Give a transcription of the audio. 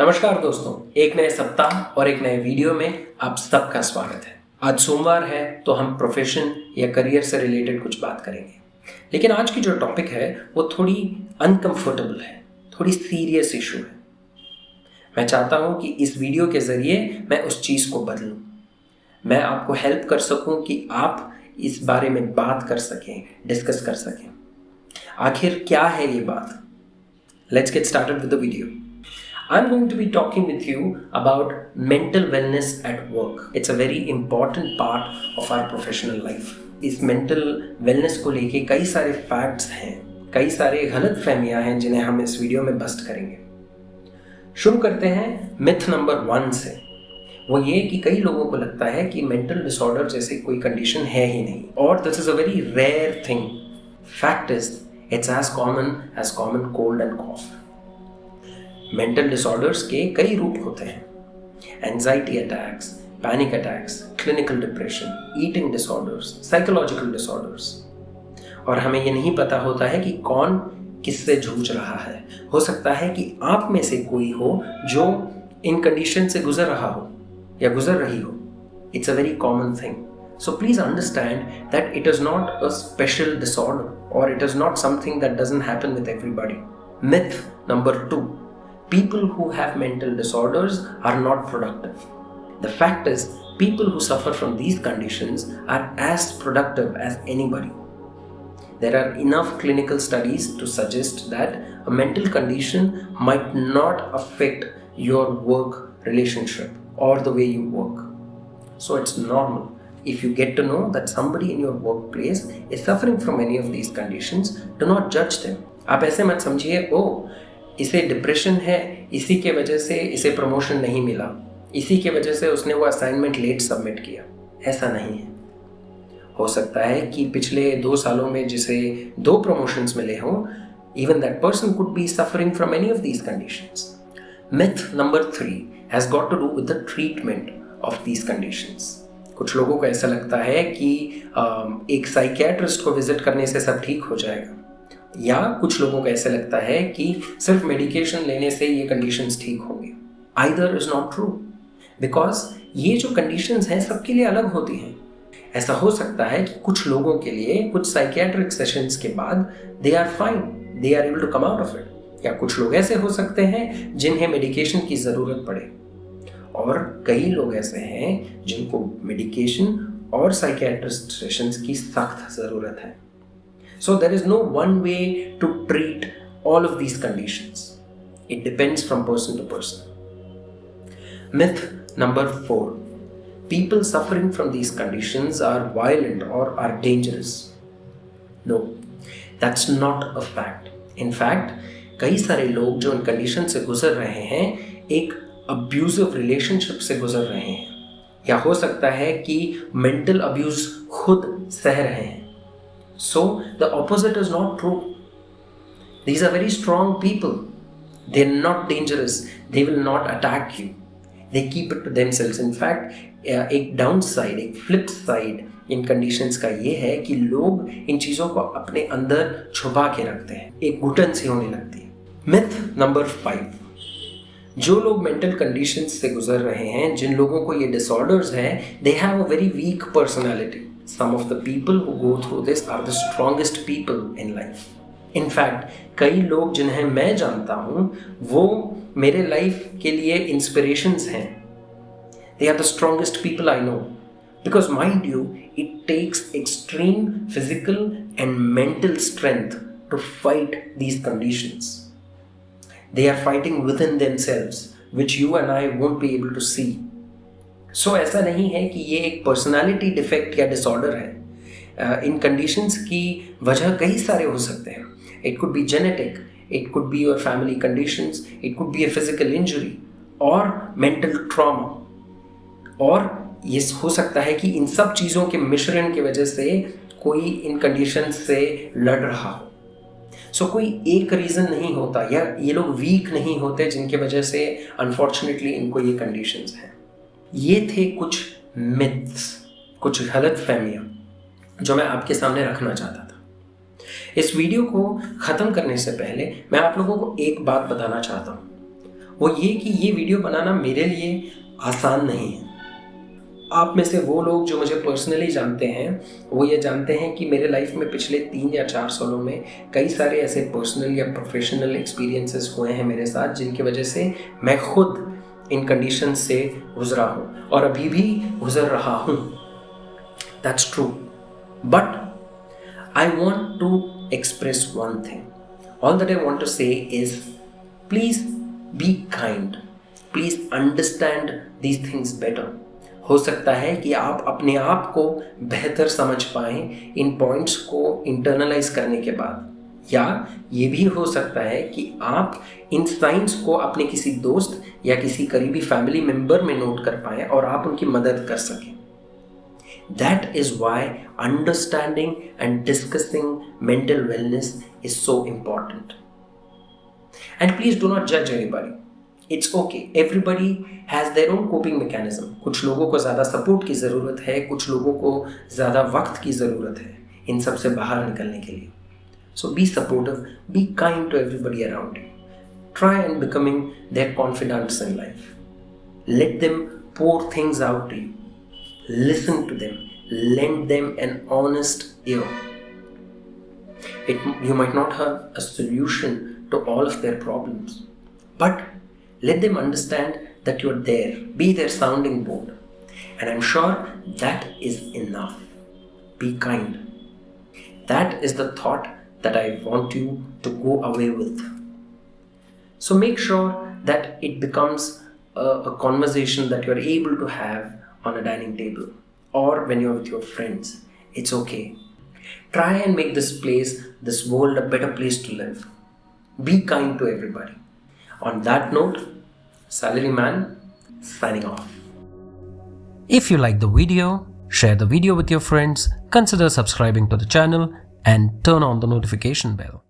नमस्कार दोस्तों, एक नए सप्ताह और एक नए वीडियो में आप सबका स्वागत है। आज सोमवार है तो हम प्रोफेशन या करियर से रिलेटेड कुछ बात करेंगे। लेकिन आज की जो टॉपिक है वो थोड़ी अनकंफर्टेबल है, थोड़ी सीरियस इशू है। मैं चाहता हूँ कि इस वीडियो के ज़रिए मैं उस चीज़ को बदलूँ, मैं आपको हेल्प कर सकूँ कि आप इस बारे में बात कर सकें, डिस्कस कर सकें। आखिर क्या है ये बात? Let's get started with the video. I'm going to be talking with you about mental wellness at work. It's a very important part of our professional life. इस mental wellness को लेके कई सारे facts हैं, कई सारे गलत फहमियाँ हैं जिन्हें हम इस वीडियो में बस्ट करेंगे। शुरू करते हैं मिथ नंबर 1 से। वो ये कि कई लोगों को लगता है कि मेंटल डिसऑर्डर जैसे कोई कंडीशन है ही नहीं, और this is a very rare thing. Fact is it's as common cold and cough. Mental disorders के कई रूप होते हैं: anxiety attacks, panic attacks, clinical depression, eating disorders, psychological disorders. और हमें ये नहीं पता होता है कि कौन किससे जूझ रहा है। हो सकता है कि आप में से कोई हो जो इन कंडीशन से गुजर रहा हो या गुजर रही हो। It's a very common thing. So please understand that it is not a special disorder or it is not something that doesn't happen with everybody. Myth number 2. People who have mental disorders are not productive. The fact is, people who suffer from these conditions are as productive as anybody. There are enough clinical studies to suggest that a mental condition might not affect your work relationship or the way you work. So it's normal. If you get to know that somebody in your workplace is suffering from any of these conditions, do not judge them. आप ऐसे मत समझिए, इसे depression है, इसी के वजह से इसे प्रमोशन नहीं मिला, इसी के वजह से उसने वो असाइनमेंट लेट सबमिट किया। ऐसा नहीं है। हो सकता है कि पिछले 2 सालों में जिसे 2 प्रमोशंस मिले हों, even that person could be suffering from any of these conditions. Myth number 3 has got to do with the treatment of these conditions. कुछ लोगों को ऐसा लगता है कि एक साइकियाट्रिस्ट को विजिट करने से सब ठीक हो जाएगा, या कुछ लोगों को ऐसा लगता है कि सिर्फ मेडिकेशन लेने से ये कंडीशंस ठीक होंगे। Either is not true, because ये जो कंडीशंस हैं सबके लिए अलग होती हैं। ऐसा हो सकता है कि कुछ लोगों के लिए कुछ साइकियाट्रिक सेशंस के बाद they are fine, they are able to come out of it, या कुछ लोग ऐसे हो सकते हैं जिन्हें मेडिकेशन की ज़रूरत पड़े, और कई लोग ऐसे हैं जिनको मेडिकेशन और साइकियाट्रिस्ट सेशंस की सख्त ज़रूरत है। So there is no one way to treat all of these conditions. It depends from person to person. Myth number 4. People suffering from these conditions are violent or are dangerous. No, that's not a fact. In fact, कई सारे लोग जो इन condition से गुजर रहे हैं एक abusive relationship से गुजर रहे हैं, या हो सकता है कि मेंटल अब्यूज खुद सह रहे हैं। So the opposite is not true. These are very strong people. They're not dangerous. They will not attack you. They keep it to themselves. In fact, एक downside, एक flip side इन conditions का ये है कि लोग इन चीज़ों को अपने अंदर छुपा के रखते हैं, एक घुटन सी होने लगती है। Myth number 5. जो लोग मेंटल कंडीशंस से गुजर रहे हैं, जिन लोगों को ये डिसऑर्डर्स हैं, they have a very weak personality. Some of the people who go through this are the strongest people in life. In fact, कई लोग जिन्हें मैं जानता हूँ वो मेरे लाइफ के लिए इंस्पिरेशंस हैं। They are the strongest people I know. Because mind you, it takes extreme physical and mental strength to fight these conditions. They are fighting within themselves, which you and I won't be able to see. So ऐसा नहीं है कि ये एक personality defect या disorder है। इन conditions की वजह कई सारे हो सकते हैं। It could be genetic, it could be your family conditions, it could be a physical injury और मेंटल ट्रॉमा, और ये हो सकता है कि इन सब चीज़ों के मिश्रण की वजह से कोई इन कंडीशंस से लड़ रहा हो। सो कोई एक रीज़न नहीं होता, या ये लोग वीक नहीं होते जिनकी वजह से अनफॉर्चुनेटली इनको ये कंडीशंस हैं। ये थे कुछ मिथ्स, कुछ गलत फहमियाँ जो मैं आपके सामने रखना चाहता था। इस वीडियो को ख़त्म करने से पहले मैं आप लोगों को एक बात बताना चाहता हूँ। वो ये कि ये वीडियो बनाना मेरे लिए आसान नहीं है। आप में से वो लोग जो मुझे पर्सनली जानते हैं वो ये जानते हैं कि मेरे लाइफ में पिछले 3 या 4 सालों में कई सारे ऐसे पर्सनल या प्रोफेशनल एक्सपीरियंसेस हुए हैं मेरे साथ, जिनकी वजह से मैं खुद इन कंडीशंस से गुजरा हूँ और अभी भी गुजर रहा हूँ। That's true, but I want to express one thing. All that I want to say is, please be kind. Please understand these things better. हो सकता है कि आप अपने आप को बेहतर समझ पाएं इन पॉइंट्स को इंटरनलाइज करने के बाद, या ये भी हो सकता है कि आप इन साइंस को अपने किसी दोस्त या किसी करीबी फैमिली मेंबर में नोट कर पाएं और आप उनकी मदद कर सकें। That is why understanding and discussing mental wellness is so important. And please do not judge anybody. It's okay. Everybody has their own coping mechanism. कुछ लोगों को ज़्यादा सपोर्ट की ज़रूरत है, कुछ लोगों को ज़्यादा वक्त की ज़रूरत है इन सब से बाहर निकलने के लिए. So be supportive, be kind to everybody around you. Try and becoming their confidants in life. Let them pour things out to you. Listen to them, lend them an honest ear. You might not have a solution to all of their problems, but let them understand that you're there. Be their sounding board. And I'm sure that is enough. Be kind. That is the thought that I want you to go away with. So make sure that it becomes a conversation that you're able to have on a dining table or when you're with your friends. It's okay. Try and make this place, this world, a better place to live. Be kind to everybody. On that note, Salaryman signing off. If you like the video, share the video with your friends, consider subscribing to the channel and turn on the notification bell.